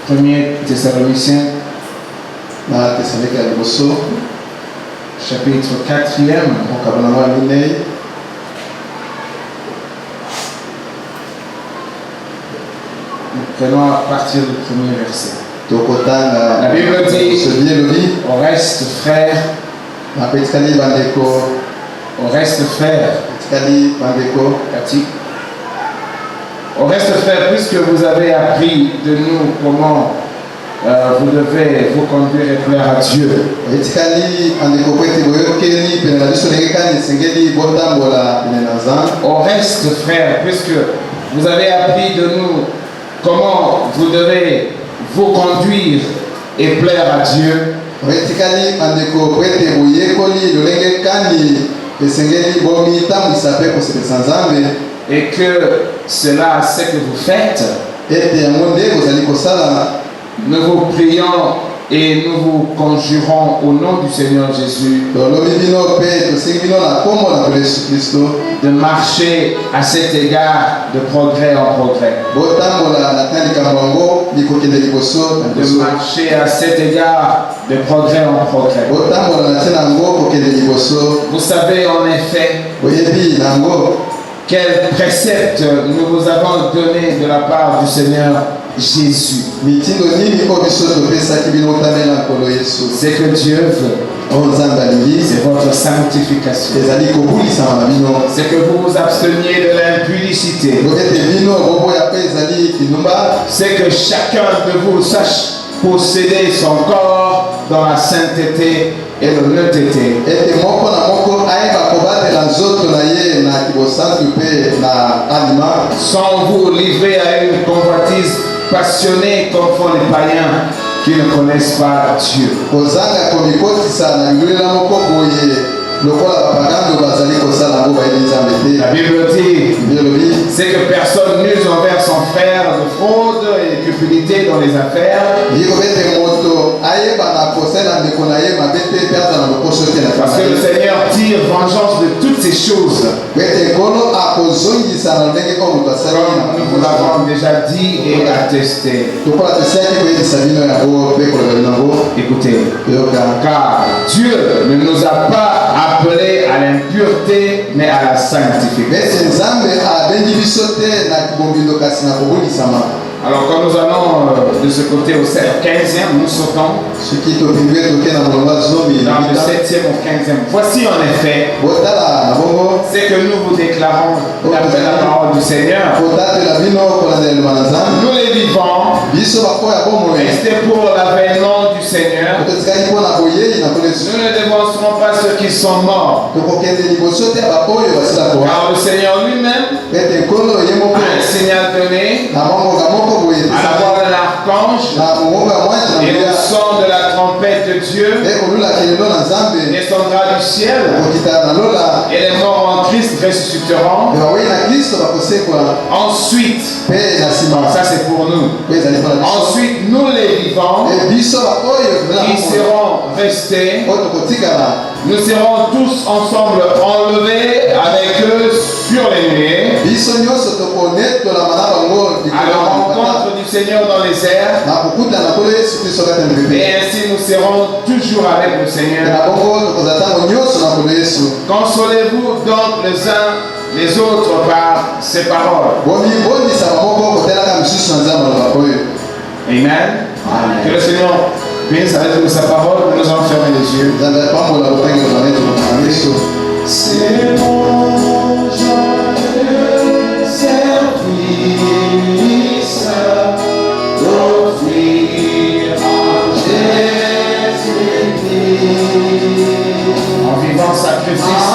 1er Thessaloniciens, chapitre 4e. Nous prenons à partir du premier verset. La Bible dit au reste frère, au reste frère, puisque vous avez appris de nous comment vous devez vous conduire et plaire à Dieu. Au reste frère, puisque vous avez appris de nous comment vous devez vous conduire et plaire à Dieu. Et que cela, c'est que vous faites. Nous vous prions et nous vous conjurons au nom du Seigneur Jésus de marcher à cet égard de progrès en progrès. De marcher à cet égard de progrès en progrès. Vous savez en effet quel précepte nous vous avons donné de la part du Seigneur Jésus. C'est que Dieu veut. C'est votre sanctification. C'est que vous vous absteniez de l'impudicité. C'est que chacun de vous sache posséder son corps dans la sainteté et l'honnêteté. Sans vous livrer à une convoitise passionnée comme font les païens qui ne connaissent pas Dieu. La Bible dit, c'est que personne n'use envers son frère de fraude et de cupidité dans les affaires. Parce que le Seigneur tire vengeance de toutes ces choses. Comme nous vous l'avons déjà dit et attesté. Écoutez, car Dieu ne nous a pas appelés à l'impureté mais à la sanctification. Alors quand nous allons de ce côté au 15e, nous sautons dans le 7e au 15e. Voici en effet c'est que nous vous déclarons d'après la parole du Seigneur. Nous les vivants, restez pour l'avènement du Seigneur. Nous ne démontrons pas ceux qui sont morts. Car le Seigneur lui-même a un signal donné, à la voix de l'archange et le son de la trompette de Dieu descendra du ciel, et les morts en Christ ressusciteront. Ensuite, ça c'est pour nous. Ensuite, nous les vivants qui serons restés, nous serons tous ensemble enlevés avec eux sur les nuées à la rencontre du Seigneur dans les airs, et ainsi nous serons toujours avec le Seigneur. Consolez-vous donc les uns les autres par ces paroles. Amen. Que le Seigneur bénisse avec nous sa parole. Nous allons fermer les yeux. C'est mon joyeux service d'offrir en Jésus-Christ en vivant sacrifice.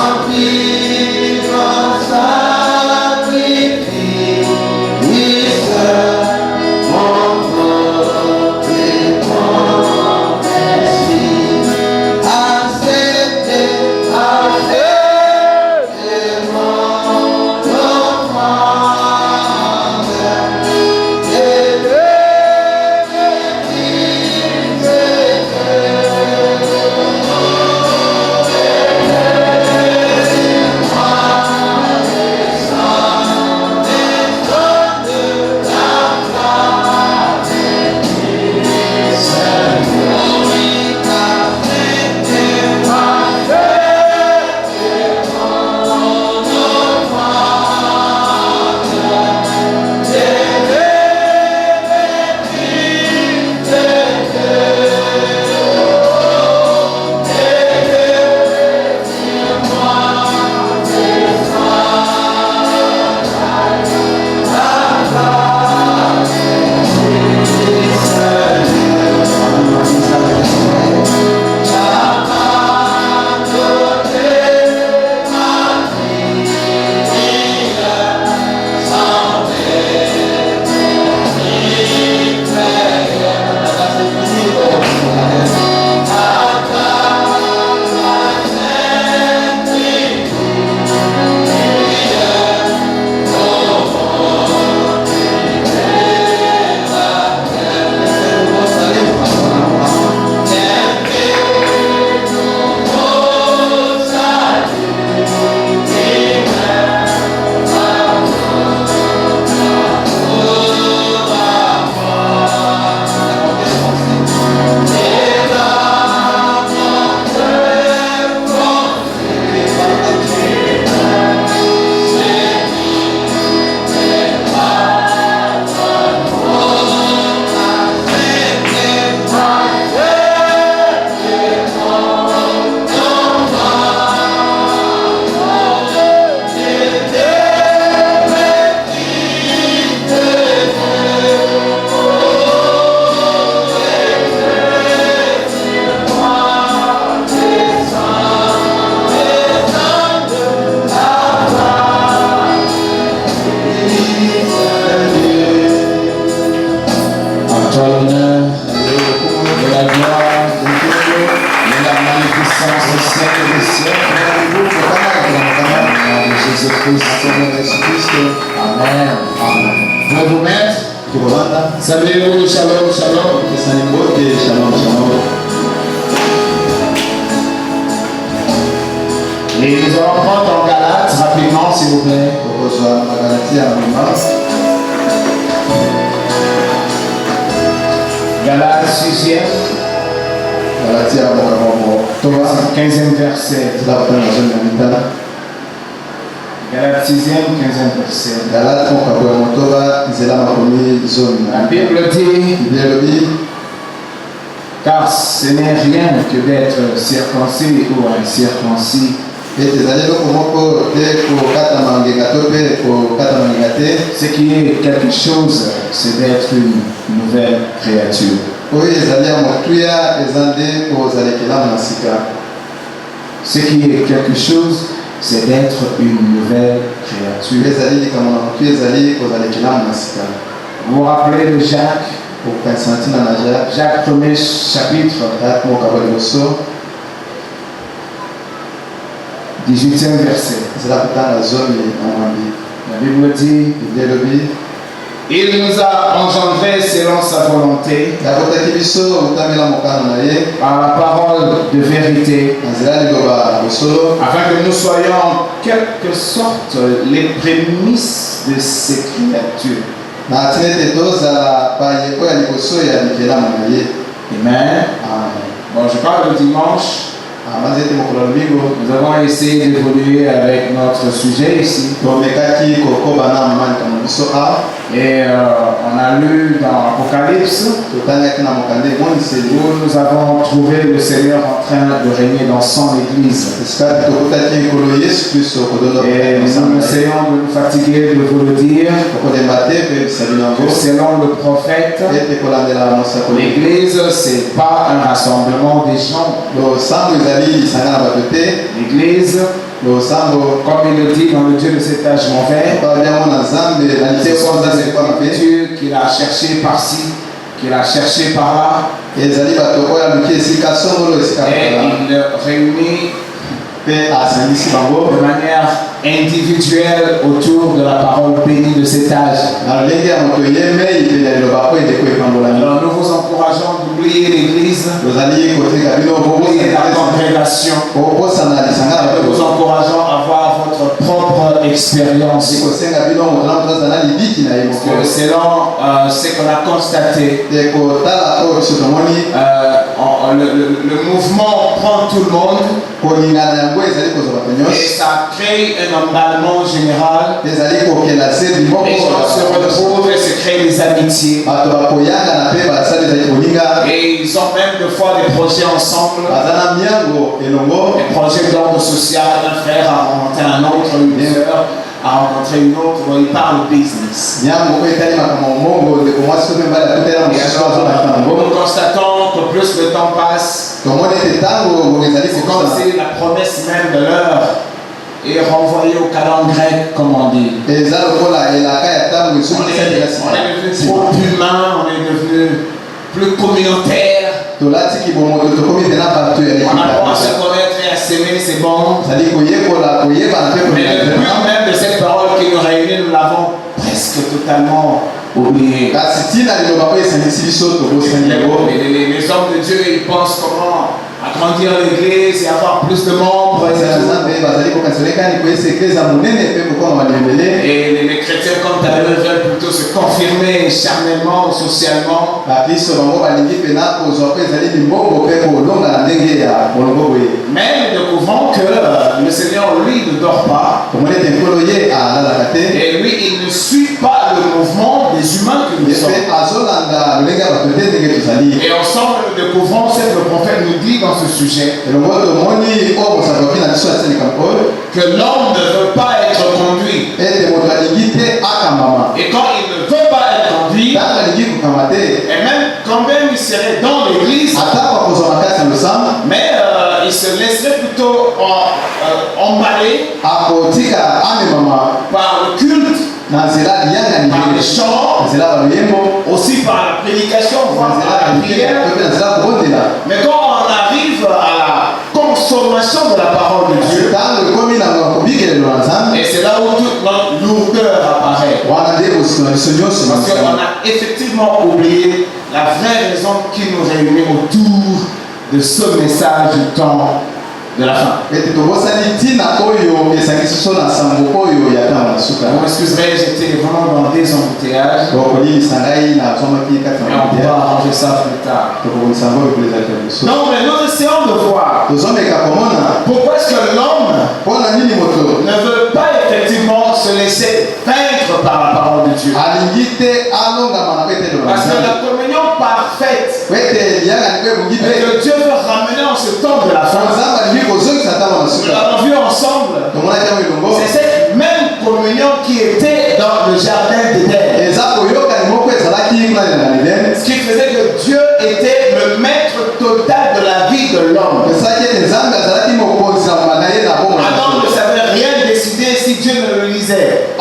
Jésus-Christ. Amen. Amen. Vous vous mettre. Saluez-vous, shalom, shalom. Et nous allons prendre en Galates rapidement, s'il vous plaît. Galates 6e. 15e verset. Galates 6e, 15e verset. La Bible dit, car ce n'est rien que d'être circoncis ou incirconcis. Ce qui est quelque chose, c'est d'être une nouvelle créature. Ce qui est quelque chose, c'est d'être une nouvelle créature. Vous vous rappelez de Jacques? Jacques 1er chapitre, 18e verset. La Bible dit, il nous a engendrés selon sa volonté par la parole de vérité, afin que nous soyons en quelque sorte les prémices de ces créatures. Amen. Bon, je parle le dimanche. Nous avons essayé d'évoluer avec notre sujet ici. Et on a lu dans Apocalypse où nous avons trouvé le Seigneur en train de régner dans son Église. Et nous essayons de nous fatiguer de vous le dire que selon le prophète, l'Église, ce n'est pas un rassemblement des gens. L'Église, comme il le dit dans le Dieu de cet âge mauvais, qu'il a cherché par-ci, qu'il a cherché par-là, et il réunit de manière individuelle autour de la parole bénie de cet âge. Alors nous vous encourageons d'oublier l'Église, d'oublier la congrégation. Nous vous encourageons à avoir votre propre expérience. Parce que selon ce qu'on a constaté, le mouvement prend tout le monde. Et ça crée un emballement général. Les gens se retrouvent et se créent des amitiés. Et ils ont même des fois des projets ensemble. Des projets d'ordre social. Un frère a rencontré un autre, une sœur a rencontré une autre. Ils parlent business. Et alors, nous constatons que plus le temps passe, c'est comme si la promesse même de l'heure est renvoyée au calendrier grec, comme on dit. On est devenu trop humain, on est devenu plus communautaire. On apprend à se connaître et à s'aimer, c'est bon. Mais le but même de cette parole qui nous réunit, nous l'avons presque totalement oublié. Les hommes de Dieu, ils pensent comment agrandir l'église et avoir plus de membres. Et les chrétiens, comme tu veulent plutôt se confirmer charnellement, socialement. Mais nous découvrons que le Seigneur, lui, ne dort pas. Et lui, il ne suit pas le mouvement des humains que nous sommes. Et ensemble, nous découvrons ce que le prophète nous dit dans ce sujet. Que l'homme ne veut pas être conduit. Et quand il ne veut pas être conduit, et même quand même il serait dans l'église, mais il se laisserait plutôt emballer par le culte, par les chants, aussi par la prédication, par la prière. Mais quand on arrive à la consommation de la parole de Dieu, et c'est là où Parce qu'on a effectivement oublié la vraie raison qui nous réunit autour de ce message du temps de la fin. Vous m'excuserez, j'étais vraiment dans des embouteillages. Mais on pourra arranger ça plus tard. Non, mais nous essayons de voir pourquoi est-ce que l'homme ne veut pas effectivement se laisser vaincre par la parole de Dieu. Parce que la communion parfaite que Dieu veut ramener en ce temps de la fin, nous l'avons vu ensemble, c'est cette même communion qui était dans le jardin d'Éden. Ce qui faisait que Dieu était le maître total de la vie de l'homme. Adam ne savait rien décider si Dieu ne le lisait. Et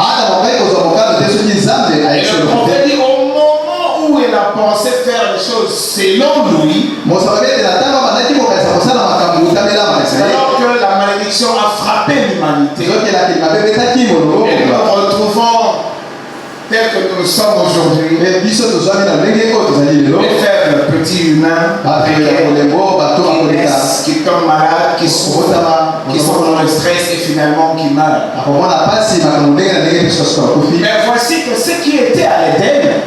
le prophète dit au moment où il a pensé faire les choses selon lui, alors que la malédiction a frappé l'humanité, et nous nous retrouvons tel que nous sommes aujourd'hui, les faibles petits humains qui tombent malades, qui sont dans le stress et finalement qui meurent. Mais voici que ce qui était à l'Éden,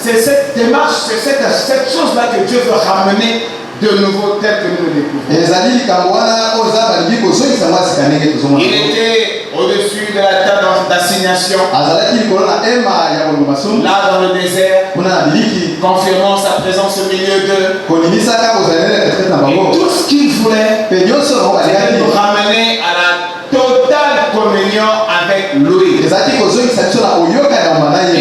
c'est cette démarche, c'est cette chose-là que Dieu veut ramener de nouveau tel que nous le découvrons. Il était au-dessus de la table d'assignation, là dans le désert, confirmant sa présence au milieu d'eux. Et tout ce qu'il voulait, c'était nous ramener à la totale communion avec lui. Et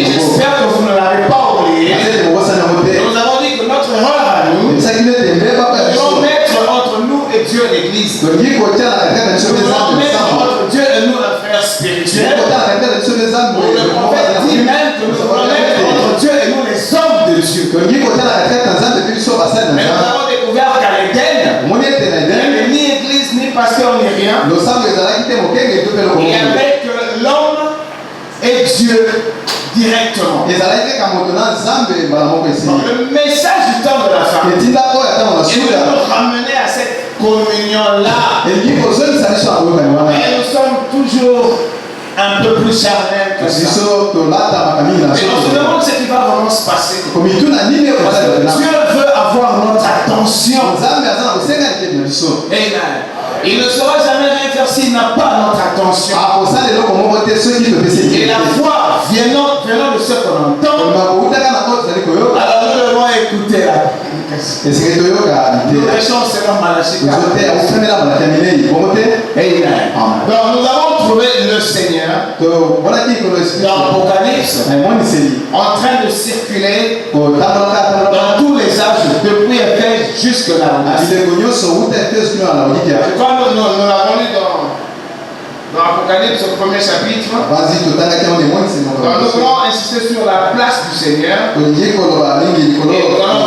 j'espère que vous ne l'avez pas oublié. Nous avons dit que notre rôle à nous, nous devons mettre entre nous et Dieu l'Église. Nous devons mettre entre Dieu et nous la frère spirituelle. Le prophète dit même que nous devons mettre entre Dieu et nous les hommes de Dieu. Mais nous avons découvert qu'à l'Éden, il n'y avait ni église ni pasteur ni rien. Il y avait que l'homme et Dieu directement. Donc, le message du temps de la fin est de nous ramener à cette communion-là. Et nous sommes toujours un peu plus charnels que ça. Et on se demande ce qui va vraiment se passer. Parce que Dieu veut avoir notre attention. Amen. Il ne saura jamais rien faire s'il n'a pas notre attention. Et la foi venant de ce qu'on entend, alors nous devons écouter la nous prêchons selon Malachie. Donc nous avons trouvé le Seigneur dans l'Apocalypse en train de circuler dans tous les âges, depuis Éphèse jusque là. Quand nous l'avons lu dans l'Apocalypse au premier chapitre, nous voulons insister sur la place du Seigneur et nous allons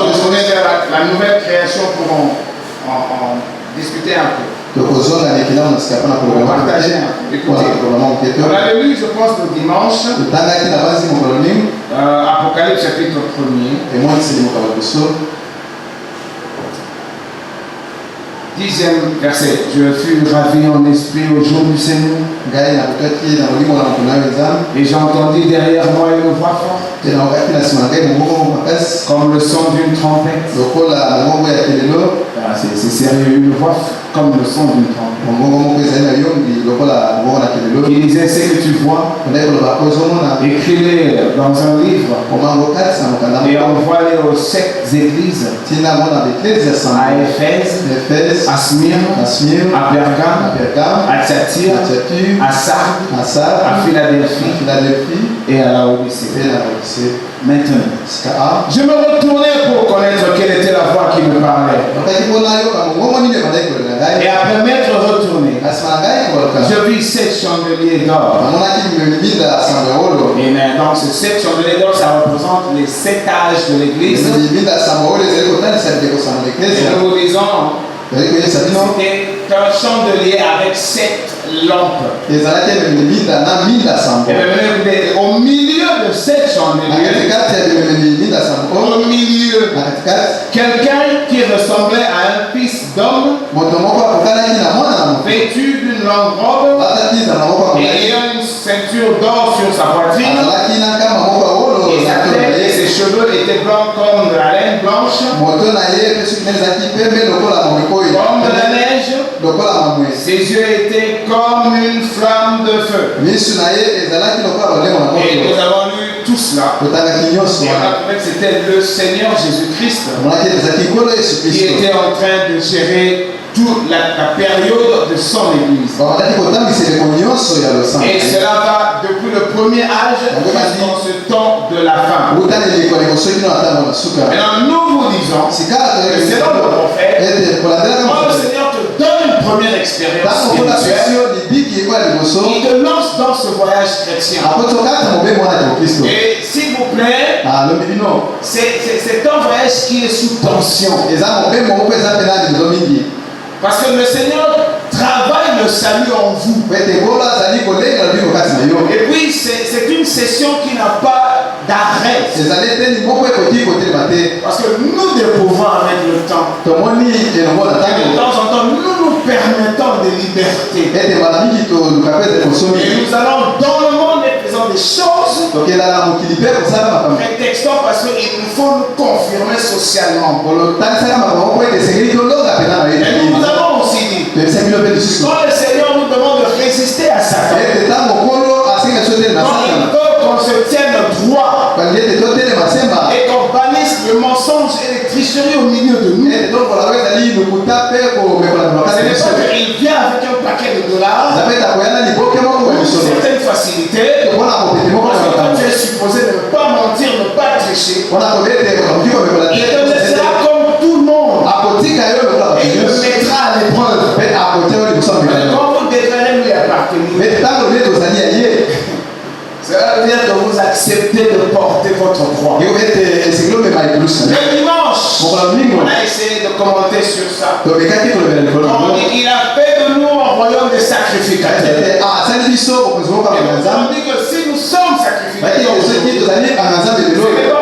retourner vers la nouvelle création pour en discuter un peu. Partager un peu. Écoutez, on avait lu, je pense, le dimanche, Apocalypse chapitre 1er. 10e verset. Je fus ravi en esprit au jour du Seigneur. Et j'entendis derrière moi une voix forte, comme le son d'une trompette. C'est sérieux, une voix comme le son d'une trompette. Il disait: ce que tu vois, écris-les dans un livre et envoie-les aux 7 églises, à Éphèse, à Smyrne, à Pergame, à Thyatire, à Sardes, à Philadelphie et à Laodicée. Maintenant, je me retournais pour connaître quelle était la voix qui me parlait. Et après m'être retourné, je vis 7 chandeliers d'or. Et donc ces 7 chandeliers d'or, ça représente les 7 âges de l'Église. Et nous disons, c'était un chandelier avec 7 lampes. Et au milieu de 7 chandeliers, au milieu, quelqu'un qui ressemblait à un fils d'homme, vêtu d'une longue robe et ayant une ceinture d'or sur sa poitrine, et sa tête et ses cheveux étaient blancs comme de la laine blanche, comme de la neige. Ses yeux étaient comme une flamme de feu. Et nous avons lu tout cela. Et on a trouvé que c'était le Seigneur Jésus-Christ qui était en train de gérer toute la période de son église. Et cela va depuis le premier âge jusqu'en ce temps de la fin. Maintenant, nous vous disons que selon le prophète, quand le Seigneur te donne une première expérience spirituelle, il te lance dans ce voyage chrétien. Et s'il vous plaît, c'est un voyage qui est sous tension. Parce que le Seigneur travaille le salut en vous. Et puis c'est une session qui n'a pas d'arrêt. Parce que nous découvrons avec le temps. Et de temps en temps, nous permettons des libertés. Et nous allons dans le monde et faisons des choses. Prétextant parce qu'il nous faut nous confirmer socialement. Et nous avons aussi dit, quand le Seigneur nous demande de résister à Satan, quand il veut qu'on se tienne droit et qu'on bannisse le mensonge et les tricheries au milieu de nous, ce n'est pas qu'il vient avec un paquet de dollars ou une certaine facilité, parce que quand tu es supposé ne pas mentir, ne pas tricher, il te laissera comme tout le monde et il le mettra à l'épreuve. Quand vous déclarez lui appartenir, cela veut dire que vous acceptez de porter votre croix. Le dimanche, on a essayé de commenter sur ça. Il a fait de nous un royaume de sacrificateurs. Et nous avons dit que si nous sommes sacrificateurs, ce n'est pas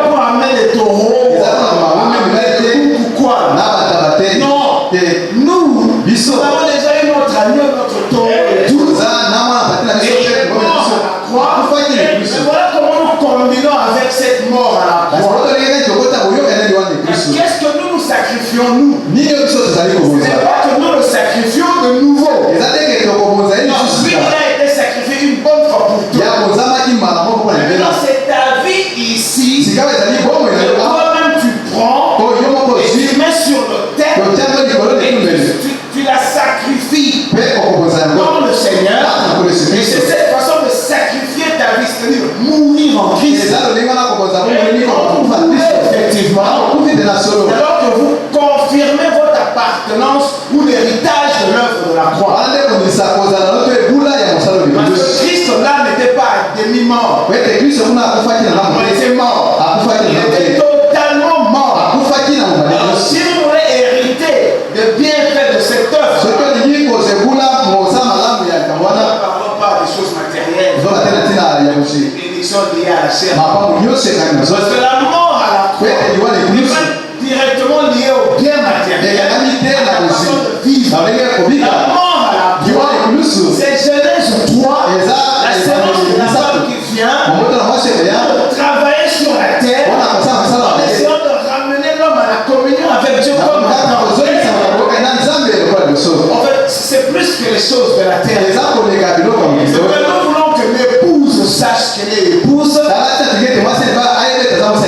pour amener des taureaux, ou quoi. Non, nous avons déjà eu notre agneau, notre taureau et tout. Mais voilà comment nous combinons avec cette mort à la croix. Qu'est-ce que nous sacrifions, nous? Ce n'est pas que nous le sacrifions de nouveau. Non, lui, il a été sacrifié une bonne fois pour tout. Maintenant, c'est ta vie ici. Toi-même, tu prends et tu mets sur l'autel et tu la sacrifies comme le Seigneur. Et c'est cette façon de sacrifier ta vie, c'est-à-dire mourir en Christ. Effectivement, alors que vous confirmez votre appartenance ou l'héritage de l'œuvre de la croix. Parce que Christ là n'était pas à demi-mort. Il était mort. Il était totalement mort. Alors si vous voulez hériter de bienfaits de cette œuvre, ne parlons pas des choses matérielles. Bénédiction liée à la chair. Parce que la mort à la croix n'est pas directement liée au bien matériel. À la façon de vivre. La mort à la croix, c'est Genèse 3, la sémence de la femme qui vient pour travailler sur la terre en essayant de ramener l'homme à la communion avec Dieu comme en fait, c'est plus que les choses de la terre. C'est que nous voulons que l'épouse sache qu'elle est épouse. Elle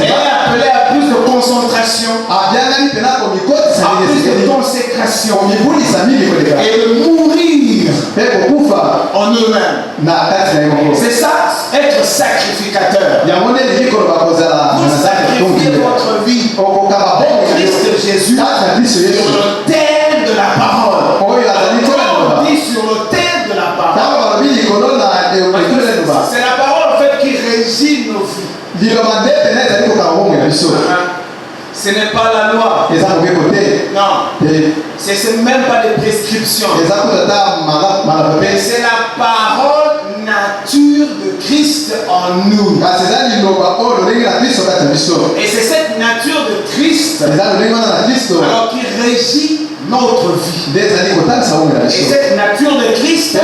est appelée à plus de concentration, à plus de consécration et de mourir en eux-mêmes. C'est ça, être sacrificateur. Vous sacrifiez votre vie au Christ Jésus sur l'autel de la parole. On dit sur l'autel de la parole. C'est la parole en fait qui régit nos vies. Ce n'est pas la loi. Non. C'est même pas des prescriptions. Mais c'est la parole nature de Christ en nous. Et c'est cette nature de Christ alors qui régit notre vie. Et cette nature de Christ,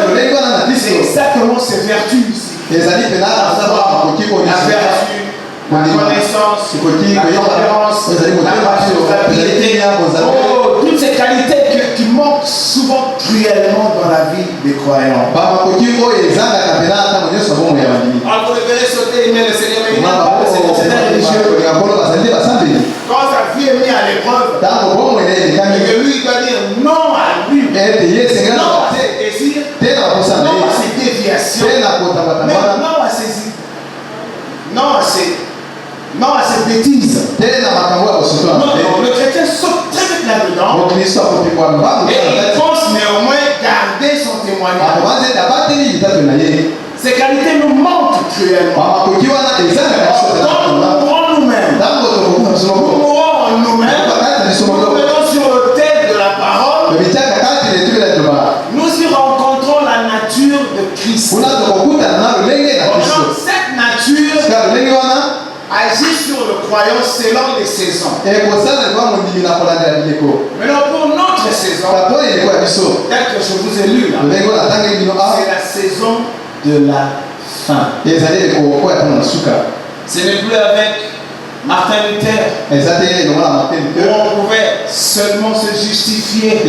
c'est exactement ses vertus ici. La vertu, la connaissance, la tolérance, la patience, la piété. Oh, toutes ces qualités qui manquent souvent cruellement dans la vie des croyants. Alors vous devez sauter, mais le Seigneur est religieux. Quand sa vie est mise à l'épreuve, et que lui doit dire non à lui, non à ses désirs, non à ses déviations, non à ses bêtises. Non, le chrétien saute très vite là-dedans. Et il pense néanmoins garder son témoignage. Ces qualités nous manquent cruellement. Nous mourons nous-mêmes. Nous mourons en nous-mêmes. Nous nous mettons sur l'autel de la parole. Nous y rencontrons la nature de Christ. Cette nature agit sur le croyant selon les saisons. Maintenant pour notre saison, tel que je vous ai lu là, c'est la saison de la fin. Ce n'est plus avec Martin Luther où on pouvait seulement se justifier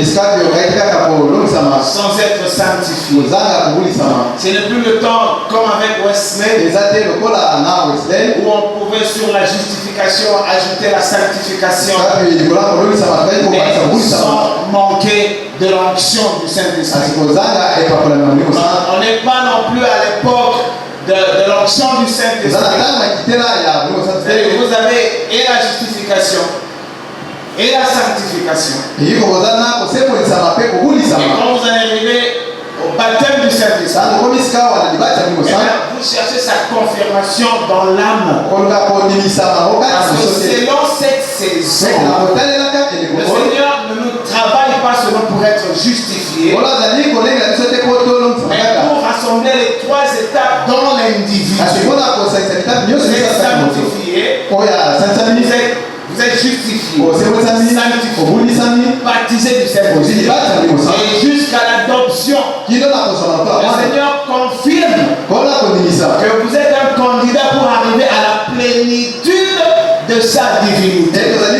sans être sanctifié. Ce n'est plus le temps comme avec Wesley où on pouvait sur la justification ajouter la sanctification et sans manquer de l'onction du Saint-Esprit. On n'est pas non plus à l'époque de l'onction du Saint-Esprit. Vous avez et la justification et la sanctification. Et quand vous en arrivez au baptême du Saint-Esprit, vous cherchez sa confirmation dans l'âme. Parce que selon cette saison, le Seigneur ne nous travaille pas seulement pour être justifié, mais pour rassembler les trois étapes dans l'individu. Vous êtes sanctifié, vous êtes justifié, sanctifié, baptisé du Saint-Esprit, et jusqu'à l'adoption. Le Seigneur confirme que vous êtes un candidat pour arriver à la plénitude de sa divinité. Parce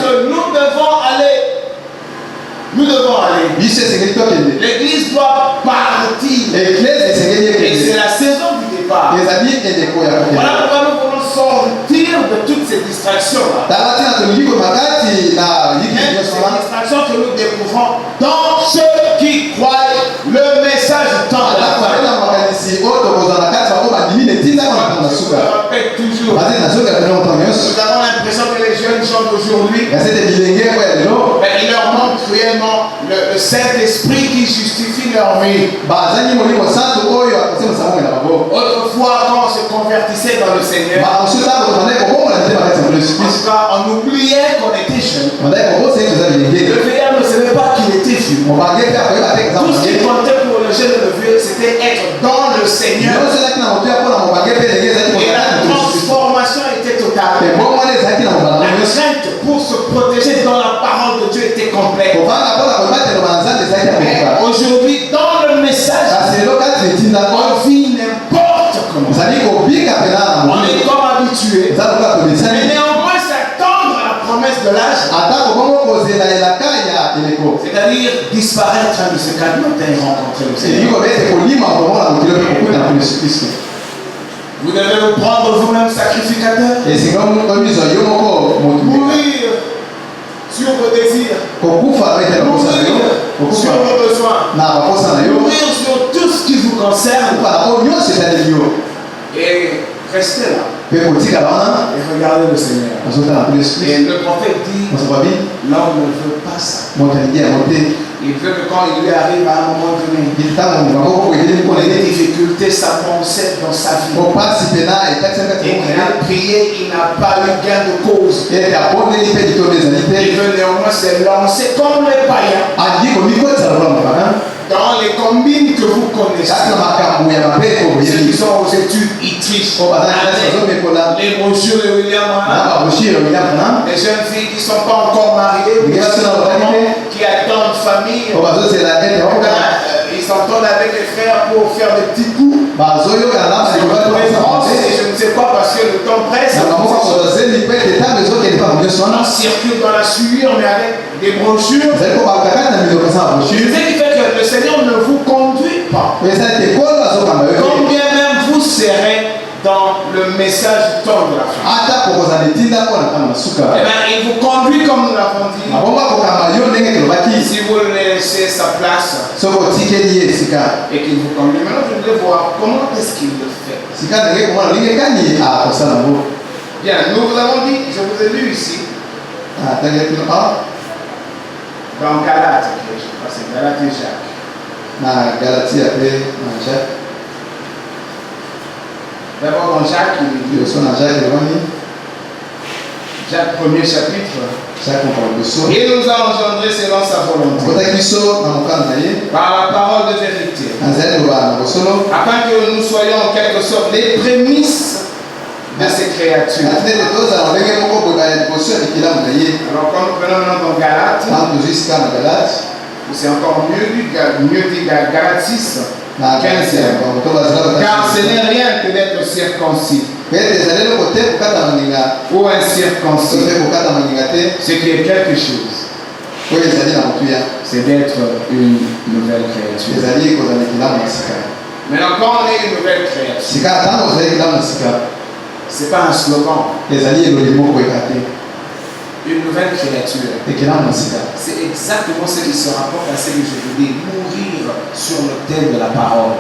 que nous devons aller. L'église doit partir. Et c'est la saison du départ. Voilà pourquoi nous voulons sortir de toutes ces distractions-là. Ces distractions que nous découvrons dans ceux qui croient le message du temps de la fin. Je me répète toujours. Nous avons l'impression que les jeunes gens d'aujourd'hui, il leur manque cruellement le Saint-Esprit qui justifie leur vie. Autrefois, quand on se convertissait dans le Seigneur, en tout cas, on oubliait qu'on était jeune. Le vieillard ne savait pas qu'il était vieux. Tout ce qui comptait pour le jeune et le vieux, c'était être dans le Seigneur. Et la transformation était totale. La crainte pour se protéger dans la parole de Dieu était complète. Aujourd'hui, dans le message, on vit n'importe comment. On est comme habitué. Mais néanmoins, s'attendre à la promesse de l'âge, c'est-à-dire disparaître de ce cadre et rencontrer le Seigneur. Vous devez vous prendre vous-même sacrificateur. Mourir sur vos désirs. Mourir sur vos besoins. Mourir sur tout ce qui vous concerne. Et restez là. Et regardez le Seigneur. Et le prophète dit, l'homme ne veut pas ça. Il veut que quand il lui arrive à un moment donné, les difficultés s'avancent dans sa vie. Il a prié, il n'a pas eu gain de cause. Il veut néanmoins se lancer comme les païens dans les combines que vous connaissez. Ceux qui sont aux études, ils trichent. Les brochures de William Branham, les jeunes filles qui ne sont pas encore mariées, qui attendent famille, ils s'entendent avec les frères pour faire des petits coups. Et je ne sais pas parce que le temps presse. On circule dans la sueur, mais avec des brochures. Ce qui fait que le Seigneur ne vous conduit pas. Combien même vous serez dans le message du temps de la fin. Eh bien, il vous conduit comme nous l'avons dit. Si vous le laissez sa place et qu'il vous conduit, maintenant je voulais voir comment est-ce qu'il le fait. Bien, nous vous avons dit, je vous ai lu ici. Dans Galates, je crois que c'est Galates et Jacques. D'abord dans Jacques, il dit Jacques 1er chapitre. Il nous a engendré selon sa volonté. Par la parole de vérité. Afin que nous soyons en quelque sorte les prémices de ces créatures. Alors quand nous prenons maintenant dans Galates, c'est encore mieux dit Galates 6. 15e. Car ce n'est rien que d'être circoncis ou incirconcis. Ce qui est quelque chose, c'est d'être une nouvelle créature. Maintenant, quand on est une nouvelle créature, ce n'est pas un slogan. Une nouvelle créature. C'est exactement ce qui se rapporte à ce que je vous dis, mourir sur l'autel de la parole.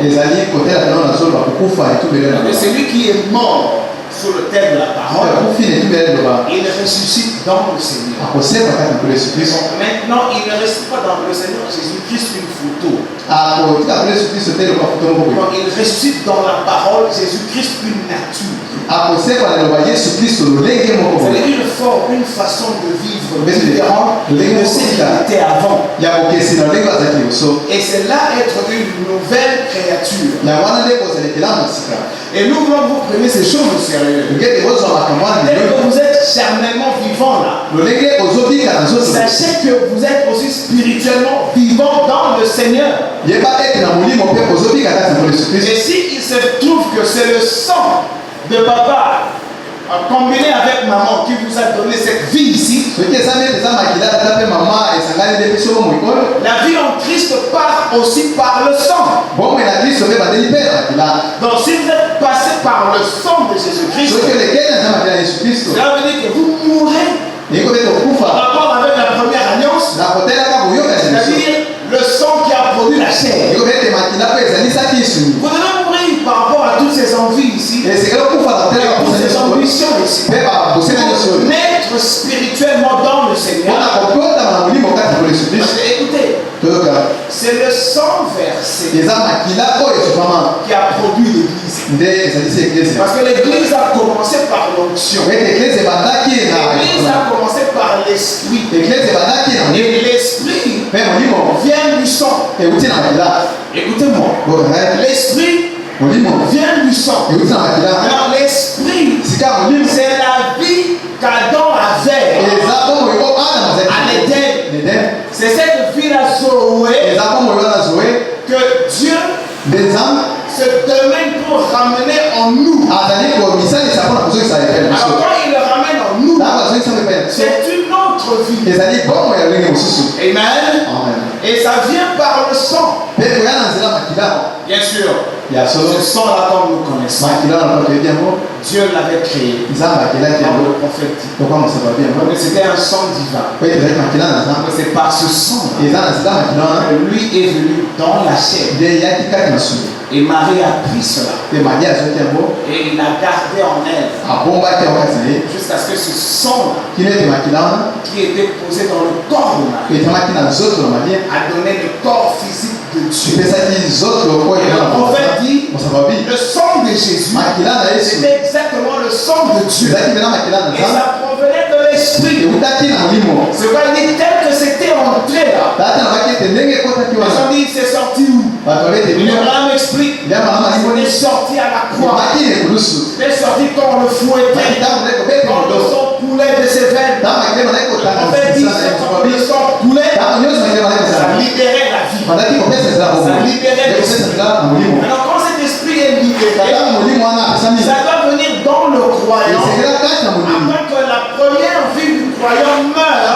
C'est lui qui est mort sur l'autel de la parole. Il ressuscite dans le Seigneur. Maintenant, il ne reste pas dans le Seigneur Jésus-Christ une photo. Il ressuscite dans la parole Jésus-Christ une nature. C'est une forme, une façon de vivre différente de ce qu'il était avant. Et c'est là être une nouvelle créature. Et nous voulons vous prendre ces choses au sérieux. Dès que vous êtes charnellement vivant là, sachez que vous êtes aussi spirituellement vivant dans le Seigneur. Et s'il se trouve que c'est le sang de papa combiné avec maman qui vous a donné cette vie ici, la vie en Christ part aussi par le sang. Donc si vous êtes passé par le sang de Jésus-Christ, cela veut dire que vous mourrez en rapport avec la première alliance, c'est-à-dire le sang qui a produit la chair. Vous devez mourir par rapport à toutes ces envies ici, et toutes ces ambitions ici, pour naître spirituellement dans le Seigneur. Parce que, écoutez, c'est le sang versé qui a produit l'Église. Parce que l'Église a commencé par l'onction. L'Église a commencé par l'Esprit. Et l'Esprit vient du sang. Écoutez-moi. L'Esprit vient du sang. Alors l'Esprit, c'est la vie qu'Adam avait à l'Éden. C'est cette vie-là que Dieu se termine pour ramener en nous. Alors quand il le ramène en nous, c'est une autre vie. Amen. Et ça vient par le sang. Bien sûr. Ce sang-là, comme nous connaissons, Dieu l'avait créé. Comme le prophète dit. Donc c'était un sang divin. C'est par ce sang que lui est venu dans la chair. Et Marie a pris cela. Et il l'a gardé en elle. Jusqu'à ce que ce sang qui était posé dans le corps de Marie a donné le corps physique de Dieu. Le prophète dit, le sang de Jésus, c'était exactement le sang de Dieu. Et ça provenait de l'esprit. C'est pourquoi il dit tel que c'était entré là. Les gens disent c'est sorti où? Abraham explique. Il est sorti à la croix. Il est sorti quand le fouettait, quand le sang coulait de ses veines. En fait, il le sang coulait, ça libérait la vie. Ça libérait le sang. Alors quand cet esprit est libéré, ça doit venir dans le croyant. Afin que la première vie du croyant meure.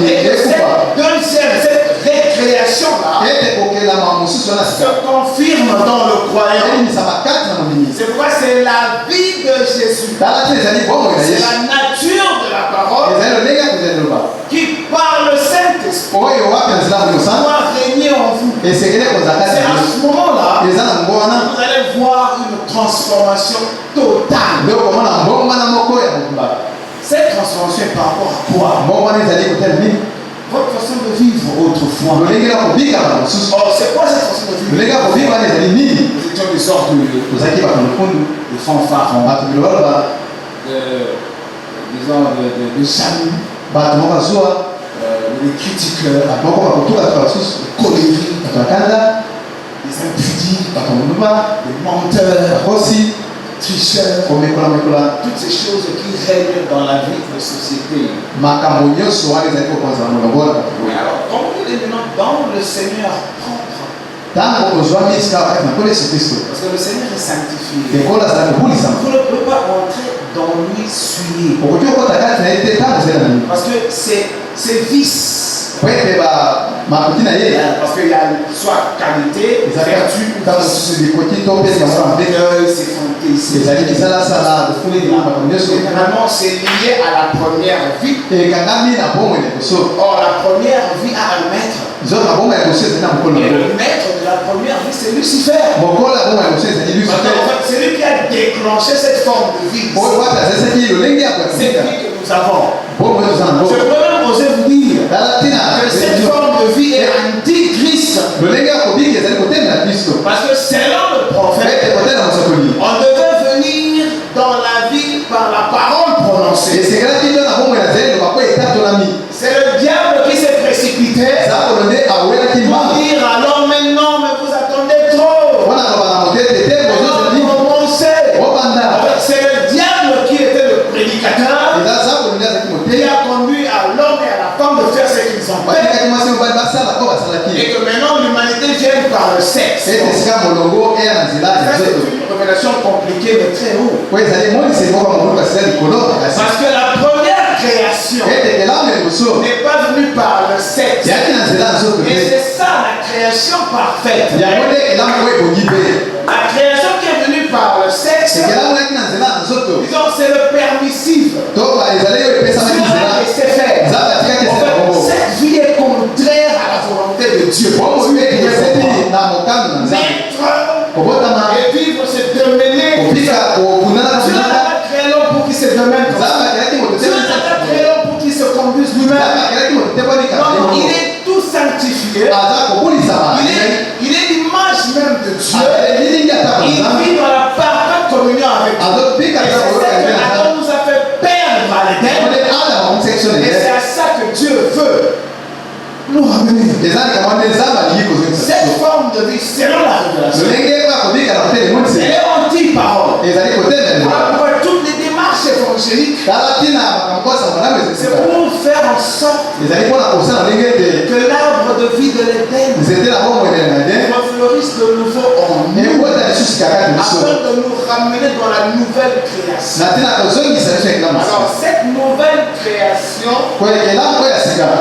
Et que cette récréation-là se confirme dans le croyant. C'est pourquoi c'est la vie de Jésus. C'est la nature de la parole qui, par le Saint-Esprit, doit régner en vous. C'est à ce moment-là vous allez voir une transformation totale. Cette transformation est par rapport à quoi? Votre façon de vivre autrefois. Oh, c'est quoi cette façon de vivre? Nous étions des orgueilleux, des fanfarons, des jaloux, des critiqueurs, des colériques, des impudiques, des menteurs, tricheurs, toutes ces choses qui règnent dans la vie de société. Alors, comme il est maintenant dans le Seigneur propre, parce que le Seigneur est sanctifié, vous ne pouvez pas entrer dans lui souillé, parce que c'est vice. Parce qu'il y a soit qualité, vertu, c'est fantaisie. Généralement, c'est lié à la première vie. Or, la première vie a un maître. Et le maître de la première vie, c'est Lucifer. C'est lui qui a déclenché cette forme de vie. C'est lui que nous avons. Je peux même oser vous dire que cette forme de vie est antichrist. Parce que selon le prophète, on devait venir dans la vie par la parole prononcée. C'est le diable qui s'est précipité pour dire alors maintenant, mais vous attendez trop. C'est le diable qui était le prédicateur qui a conduit à l'homme et à la femme de faire ce qu'ils ont fait. Et que maintenant l'humanité vient par le sexe. C'est une révélation compliquée mais très haut. Parce que la première création n'est pas venue par le sexe. Et c'est ça la création parfaite. La création qui est venue par le sexe, disons, c'est le permissif. C'est fait. Cette vie est contraire à la volonté de Dieu. Naître et vivre, c'est dominer. Dieu n'a pas créé l'homme pour qu'il se domine comme ça. Dieu n'a pas créé l'homme pour qu'il se conduise lui-même. Non, il est tout sanctifié. Il est l'image même de Dieu. Il vit dans la parfaite communion avec Dieu. Et c'est ça que Adam nous a fait perdre à l'Éden. Et c'est à ça que Dieu veut nous ramener. Cette forme de vie, selon la révélation, elle est anti-parole. Voilà pourquoi toutes les démarches évangéliques, c'est pour faire en sorte que l'arbre de vie de l'Éden refleurisse de nouveau en nous, afin de nous ramener dans la nouvelle création. Alors cette nouvelle création a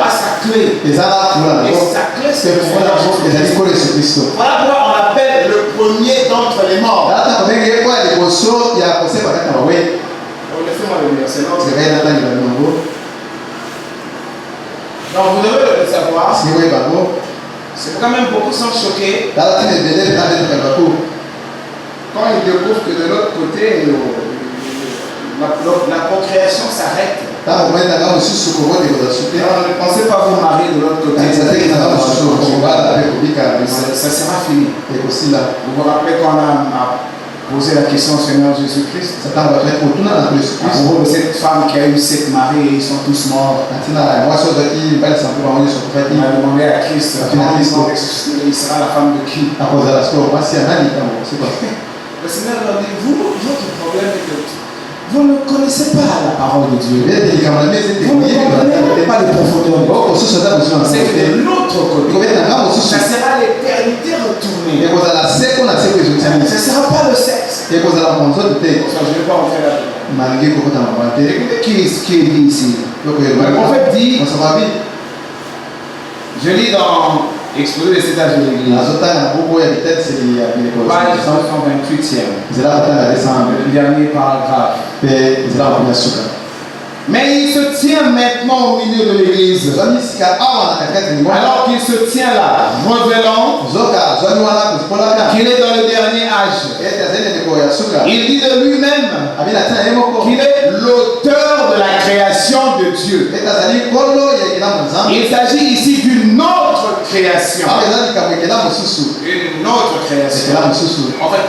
sa clé. Et sa clé, c'est le Seigneur Jésus. Voilà pourquoi on l'appelle est le premier d'entre les morts. Laissez-moi le lire, c'est l'autre. Donc vous devez le savoir. C'est quand même beaucoup sont choqués quand ils découvrent que de l'autre côté, la procréation s'arrête. Ne pensez pas vous marier de l'autre côté. Ça sera fini. Vous vous rappelez qu'on a posé la question au Seigneur Jésus-Christ à propos de cette femme qui a eu 7 maris et ils sont tous morts. On a demandé à Christ il sera la femme de qui? Le Seigneur leur dit, votre problème est que vous ne connaissez pas la parole de Dieu. Vous ne comprenez pas les profondeurs. C'est que de l'autre côté, ça sera l'éternité retournée. Ce ne sera pas le sexe. Je ne vais pas entrer là-dedans. Écoutez qui est dit ici. Le prophèet dit, je lis dans Exposé des étages de l'église. Page 128e. Le dernier paragraphe. Mais il se tient maintenant au milieu de l'église. Alors qu'il se tient là, révélant qu'il est dans le dernier âge. Il dit de lui-même qu'il est l'auteur de la création de Dieu. Il s'agit ici d'une autre création. Une autre création. En fait,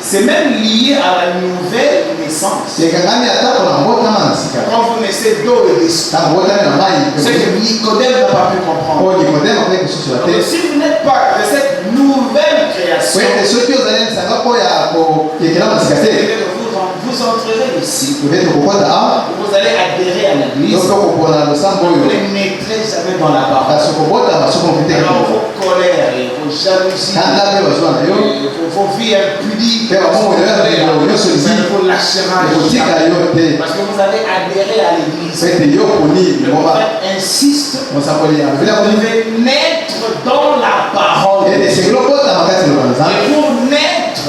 c'est même lié à la nouvelle naissance. Quand vous naissez d'eau et d'esprit, c'est que Nicodème n'a pas pu comprendre. Si vous n'êtes pas de cette nouvelle création, vous entrerez ici. Vous allez adhérer à l'église. Vous ne mettrez jamais dans la parole. Alors vos colères et vos jalousies, vos vies impudiques, vous lâcherez. Parce que vous allez adhérer à l'église. Le prophète insiste. Vous devez naître dans la parole. Et pour naître,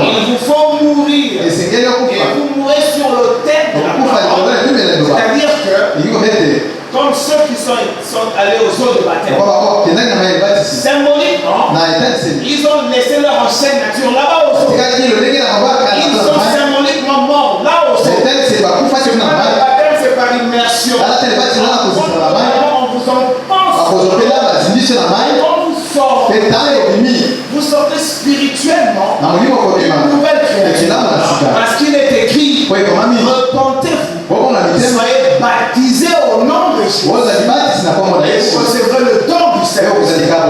il vous faut mourir. Et vous mourrez sur le thème de la parole. C'est-à-dire que, comme ceux qui sont allés aux eaux de baptême, symboliquement, ils ont laissé leur ancienne nature là-bas aux eaux. Ils sont symboliquement morts là aux eaux. Le baptême, c'est par immersion. On vous enfonce. On vous sort. Vous sortez spirituellement d'une nouvelle création. Parce qu'il est écrit, repentez-vous, soyez baptisés au nom de Jésus et vous recevrez le don du Saint-Esprit. En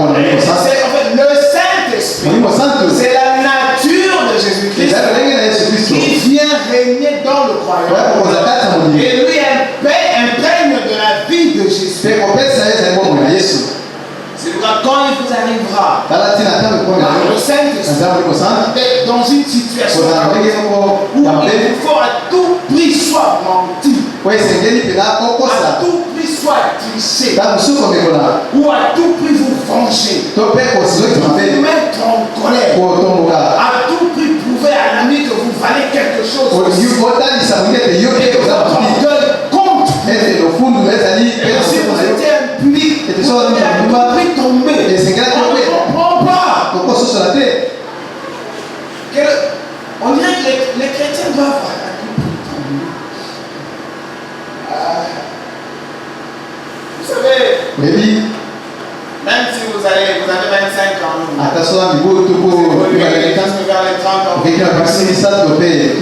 fait, le Saint-Esprit, c'est la nature de Jésus-Christ qui vient régner dans le croyant. Et lui imprègne de la vie de Jésus. C'est pourquoi quand il vous arrivera le Saint-Esprit dans une situation où il vous faut à tout prix soit menti, à tout prix soit tricher, ou à tout prix vous venger, vous mettre en colère, à tout prix prouver à l'ami que vous valez quelque chose, et que votre gueule compte. Et si vous étiez impuni, vous avez à tout prix tomber. On ne comprend pas. On dirait que les chrétiens doivent à tout prix tomber. Vous savez, même si vous avez 25 ans, vers les 30 ans,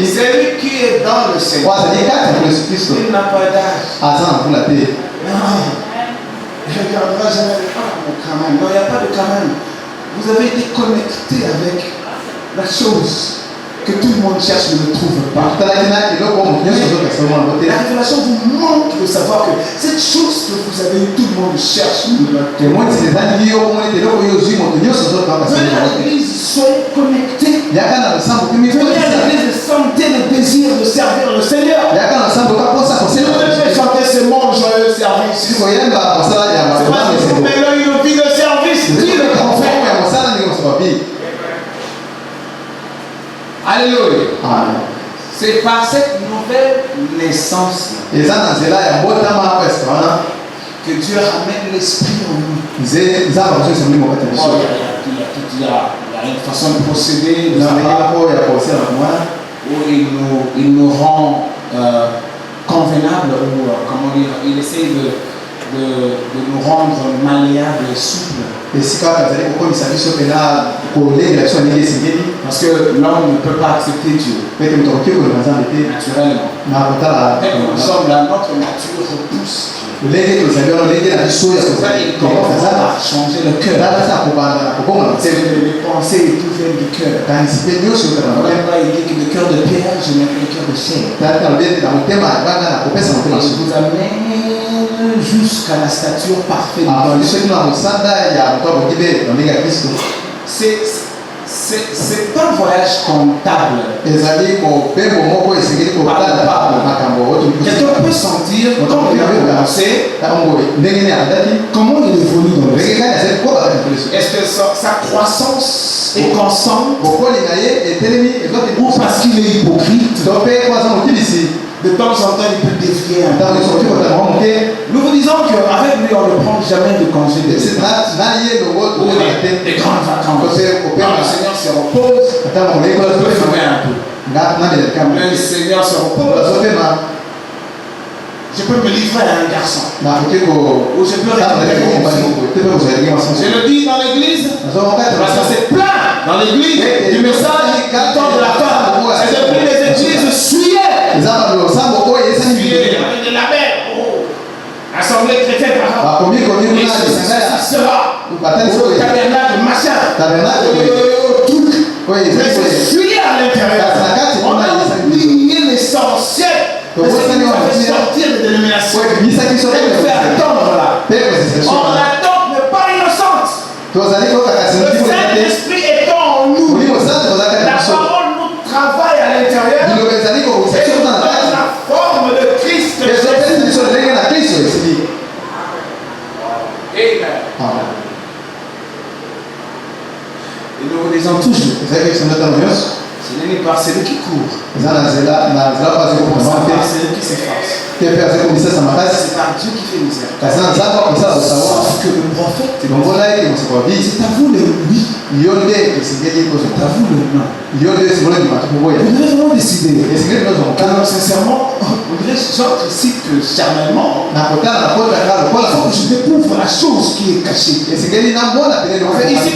celui qui est dans le Seigneur, il n'a pas d'âge. Non, il ne regardera jamais mon Kaman. Non, il n'y a pas de Kaman. Vous avez été connecté avec la chose que tout le monde cherche ne le trouve pas. La révélation vous manque de savoir que cette chose que vous avez eu, tout le monde cherche. Venez à l'église, soyez connectés. Venez à l'église, sentez le désir de servir le Seigneur. Si vous devez chanter ce monde joyeux service, c'est parce que vous menez une vie de service. Qui le confère? C'est par cette nouvelle naissance que Dieu ramène l'esprit en nous. Il y a une façon de procéder où il nous rend convenables, ou comment dire, il essaie de nous rendre malléables et souples. Parce que l'homme ne peut pas accepter Dieu naturellement. Dès que nous sommes là, notre nature repousse Dieu. Il commence à changer le cœur. C'est les pensées et tout viennent du cœur. Il dit que le cœur de pierre, je mets le cœur de chair. Il vous amène jusqu'à la stature parfaite. C'est pas un voyage comptable. Quelqu'un peut sentir comment il a commencé, comment il évolue dans le vie. Est-ce que sa croissance est constante ou parce qu'il est hypocrite? De temps en temps, il peut défier un peu. Nous vous disons qu'avec lui, on ne prend jamais de congé de des grandes vacances. Quand le Seigneur se repose, on peut fumer un peu. Le Seigneur se repose. Je peux me livrer à un garçon. Ou je peux récupérer une fille. Je le dis dans l'église, parce que c'est plein dans l'église du message du temps de la femme. C'est depuis les églises suiées. Avec de la belle. Assemblée chrétienne. Cela. Au tabernacle, machin. Tout. Mais c'est fuyé à l'intérieur. On a oublié l'essentiel. De ce qui nous fait sortir de l'élimination. Et de faire attendre là. On attend, mais pas innocente. Le Saint-Esprit étant en nous. La parole nous travaille à l'intérieur. Et nous donne la forme de Christ. Amen. Et nous vous disons toujours. Ce n'est pas celui qui court. C'est par celui qui s'efface. C'est par Dieu qui fait misère. Sauf que le prophète, c'est à vous le oui. C'est à vous le non. Vous devez vraiment décider. Alors sincèrement, j'entre ici que charnellement, il faut que je découvre la chose qui est cachée. Ici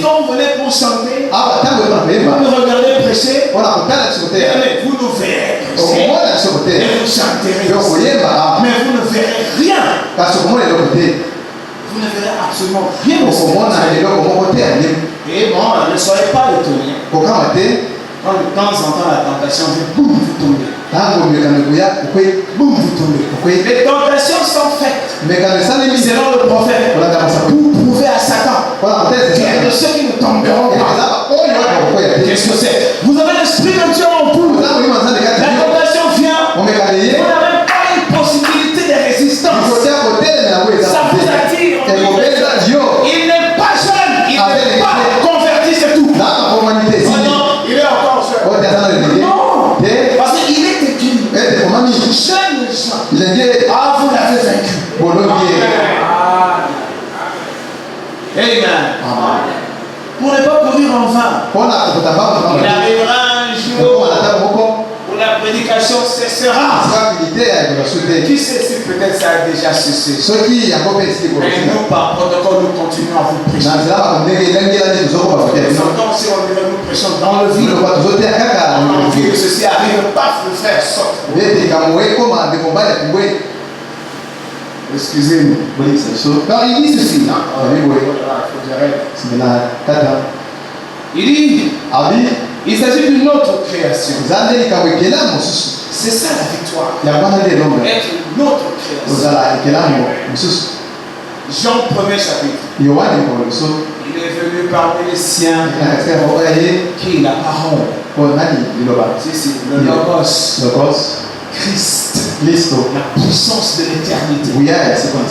quand vous venez pour chanter, vous me regardez prêcher, mais vous nous verrez prêcher, et vous chanterez aussi, mais vous ne verrez rien. Vous ne verrez absolument rien. Et bon, ne soyez pas étonnés. Quand de temps en temps la tentation vient, boum, vous tombez. Boum, vous tombez. Les tentations sont faites selon le prophète pour prouver à Satan qu'il y a de ceux qui ne tomberont pas. Qu'est-ce que c'est? Vous avez l'esprit de Dieu en vous. La tentation vient. Vous n'avez pas une possibilité de résistance. Ça vous attire. Il n'est pas jeune. Il n'est pas converti, c'est tout. Non, il est encore jeune. Non, parce qu'il est écrit. Jeune gens. Ah, vous l'avez vaincu. Amen. Pour ne pas courir en vain. Il arrivera un jour où la prédication cessera. Qui sait si peut-être ça a déjà cessé. Mais nous, par protocole, nous continuons à vous prêcher. Pourtant, si on dirait nous prêchons dans le vide, on a envie que ceci arrive, paf, le frère sort. Excusez-moi. Alors il dit ceci. Il dit, il s'agit d'une autre création. C'est ça la victoire. Être une autre création. Jean 1er chapitre. Il est venu parmi les siens qui est la parole. C'est le Logos. Christ, la puissance de l'éternité.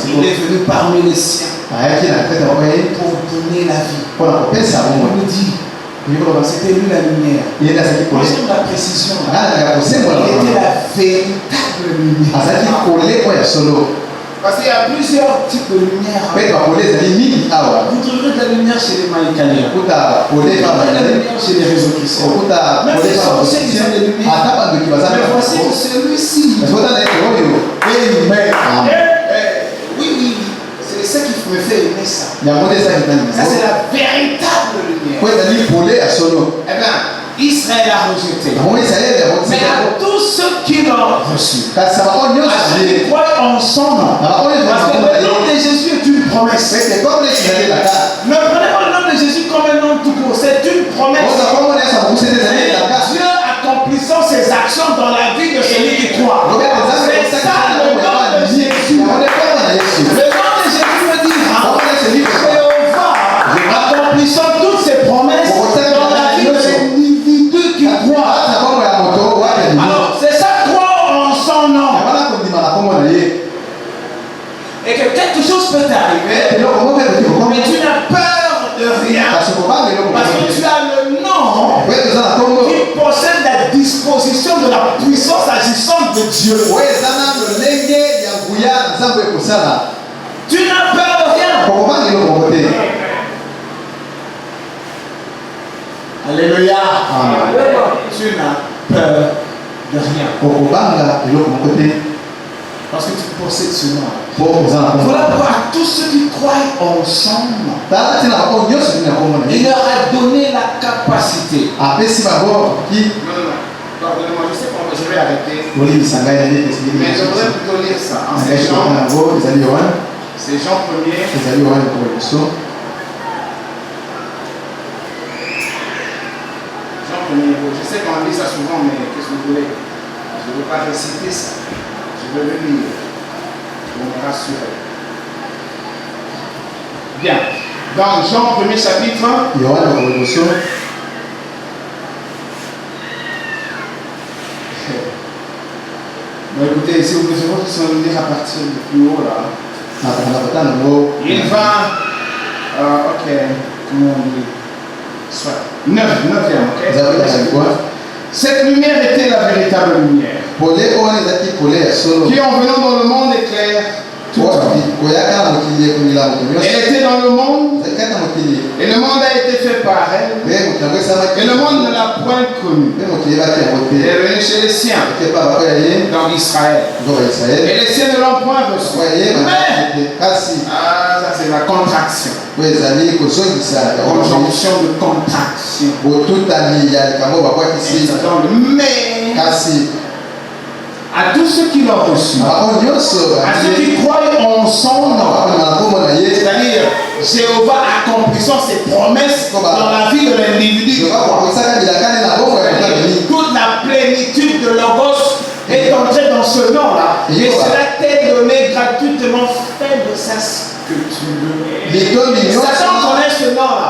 Il est venu parmi les siens pour donner la vie. On nous dit C'était lui la lumière. Attention la précision. Il était la véritable lumière. Parce qu'il y a plusieurs types de lumière. Vous trouverez de la lumière chez les Maïkaliens. Vous trouverez de la lumière chez les réseaux chrétiens. Même les sorciers qui ont des lumières. Mais voici que celui-ci. Amen. Oui. C'est ce qui me fait aimer ça. Ça, c'est la véritable lumière. Eh bien, Israël a rejeté. Mais à tous ceux qui l'ont reçu, à ceux qui croient en son nom, parce que le nom de Jésus est une promesse. Ne prenez pas le nom de Jésus comme un nom tout court, c'est une promesse. Dieu accomplissant ses actions dans la vie de celui qui croit. C'est ça le nom de Jésus. Le nom de Jésus veut dire Jéhovah accomplissant toutes ses promesses dans la vie de l'individu qui croit. Alors c'est ça, croire en son nom. Et que quelque chose peut t'arriver, mais tu n'as peur de rien. Parce que tu as le nom qui possède la disposition de la puissance agissante de Dieu. Tu n'as peur de rien. Alléluia. Tu n'as peur de rien. Parce que tu possèdes ce nom. Voilà pourquoi à tous ceux qui croient en son nom, il leur a donné la capacité. Pardonnez-moi, je sais pas, je vais arrêter. Mais je voudrais plutôt lire ça. C'est Jean 1er. Je sais qu'on lit ça souvent, mais qu'est-ce que vous voulez? Je ne veux pas réciter ça. Je veux le lire. Pour me rassurer. Bien. Dans Jean 1er chapitre. Bon, écoutez, si vous voulez, je vois qu'ils sont lire à partir du plus haut là. Il va. Ok. Comment on dit? Soit 9e, ok? Cette lumière était la véritable lumière. Qui en venant dans le monde éclaire toute vie. Elle était dans le monde. Et le monde a été fait par elle. Et le monde ne l'a point connue. Elle est venue chez les siens. Dans Israël. Et les siens ne l'ont point reçu. Mais, ça c'est la contraction. Conjonction de contraction. Mais à tous ceux qui l'ont reçu, à ceux qui croient en son nom, c'est-à-dire Jéhovah accomplissant ses promesses dans la vie de l'individu, toute la plénitude de Logos est entrée dans ce nom-là. Et cela t'est donné gratuitement, fait de ça ce que tu veux. Satan connaît ce nom-là.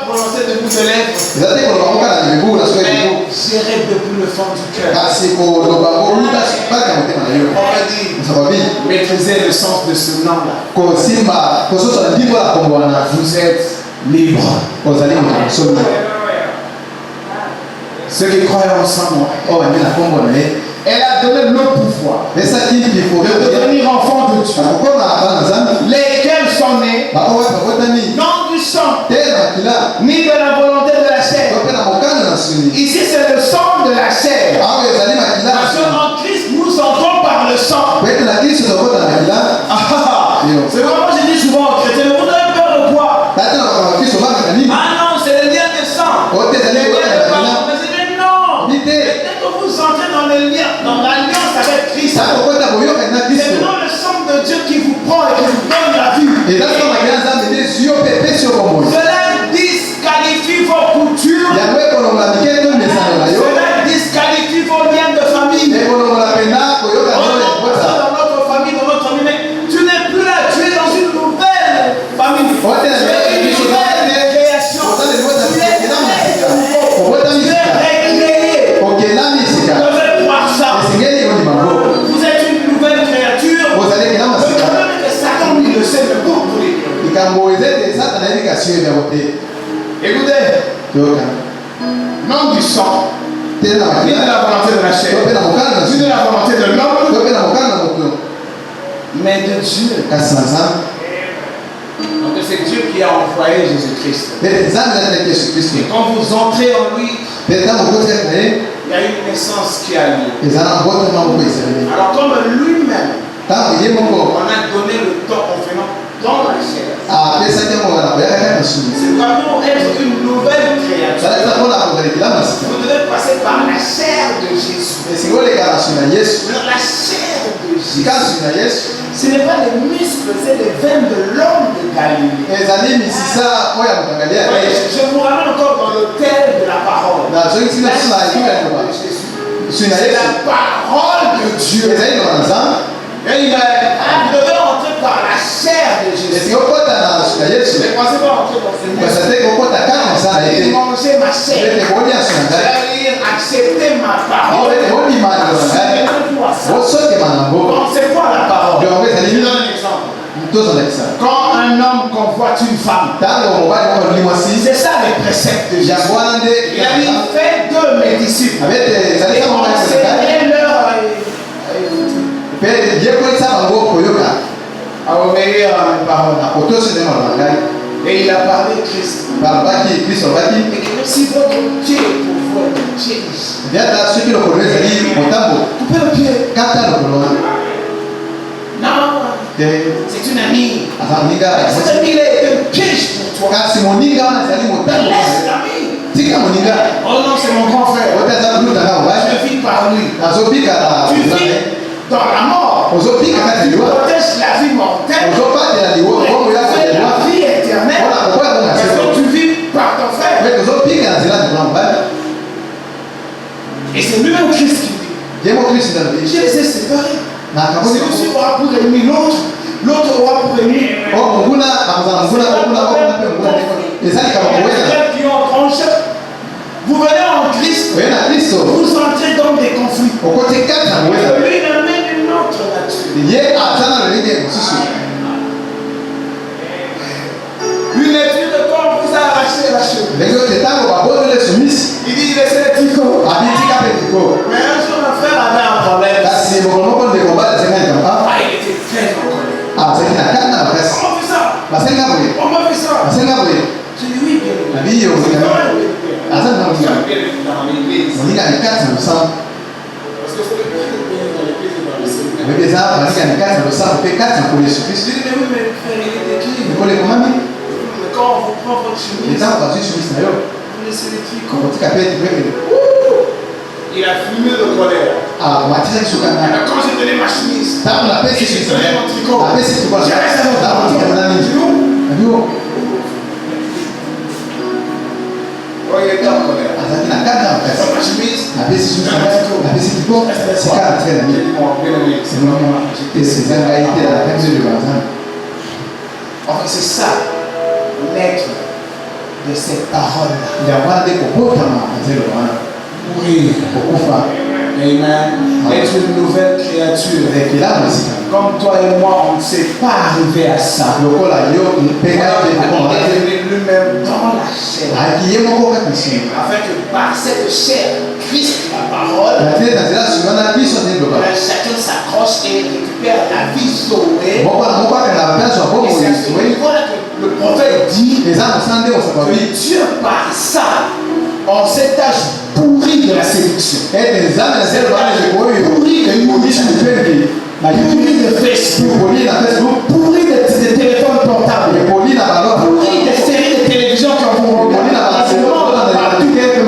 Prononcer depuis de lèvres, mais gérer depuis le fond du cœur. On va dire, maîtriser le sens de ce nom-là. Vous êtes libre. Ceux qui croient en son nom, elle a donné le pouvoir de devenir enfant de Dieu, lesquels sont nés non du sang, ni de la volonté de la chair. Ici c'est le sang de la chair. Parce qu'en Christ nous entrons par le sang. C'est vraiment, je dis souvent aux chrétiens, vous avez peur de quoi? Ah non, c'est le lien de sang. Dès que vous entrez dans le lien, dans l'alliance avec Christ, c'est non le sang de Dieu qui vous prend et qui vous donne la vie. Cela disqualifie vos coutumes. Cela disqualifie vos liens de famille. Dans notre famille, mais tu n'es plus là, tu es dans une Écoutez, non du sang, ni de la volonté de la chair, ni de la volonté de l'homme, mais de Dieu. Donc c'est Dieu qui a envoyé Jésus-Christ. Et quand vous entrez en lui, il y a une naissance qui a lieu. Alors comme lui-même, on a donné le temps en venant dans la chair. C'est vraiment être une nouvelle créature. Vous devez passer par la chair de Jésus. La chair de Jésus. Ce n'est pas les muscles, c'est les veines de l'homme de Galilée. Je vous ramène encore dans l'hôtel de la parole. C'est la parole de Dieu. Et vous devez entrer par la chair de Jésus. Mais pensez pas entrer dans ce monde. Manger ma chair. C'est-à-dire accepter ma parole. Donc c'est quoi la parole? Je vous donne un exemple. Quand un homme convoite une femme, c'est ça les préceptes de Jésus. Il a dit faites de mes disciples et enseignez-leur à obéir à mes paroles. Et il a parlé de Christ. Et que si votre pied est pour vous un pied riche, coupez le pied. Non, c'est une amie. Cette amie est un piège pour toi. Laisse l'amie. Oh non, c'est mon grand frère. Je vis par lui. Tu vis dans la mort. Tu protèges la vie mortelle. Tu fais la vie éternelle. Parce que tu vis par ton frère. Et c'est lui-même Christ qui dit. Je les ai séparés. C'est aussi aura pour ennemi l'autre. L'autre aura pour ennemi. Vous venez en Christ. Vous entrez dans des conflits. Lui amène une autre nature. Une étude de corps vous a arraché la cheveux. Il dit laissez les tricots. Mais un jour un frère avait un problème. Il était très en colère. On fait ça. On m'a fait ça. J'ai dit oui, bien. Parce que c'est le bien dans l'église. Parce que c'est le bien dans l'église et dans le séminaire. Mais oui, mais frère, il était qui? Mais quand on vous prend votre chemise, vous laissez les tricots. Il a fumé de colère. Alors quand j'ai donné ma chemise, et j'ai donné mon tricot, j'ai resté dans mon tricot. Oh, il était en colère. Ma chemise, j'ai donné mon tricot. Enfin, c'est ça, l'être de cette parole-là. Mourir. Amen. Être une nouvelle créature. Comme toi et moi, on ne s'est pas arrivé à ça. On est lui-même dans la chair. Afin que par cette chair, Christ, la parole, chacun s'accroche et récupère la vie sauvée. Et c'est à ce niveau-là que le prophète dit que Dieu par ça, en cet âge pourri de la séduction, pourri de YouTube, pourri de Facebook, pourri de téléphones portables, pourri de séries de télévision qui ont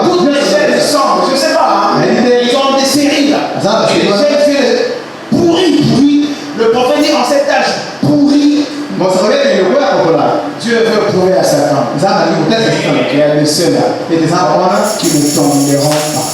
toutes les chaînes de sang, je ne sais pas, ils ont des séries là, et les chaînes pourri, le prophète dit en cet âge pourri, Dieu veut prouver à Satan qu'il y a des ceux-là qui ne tomberont pas.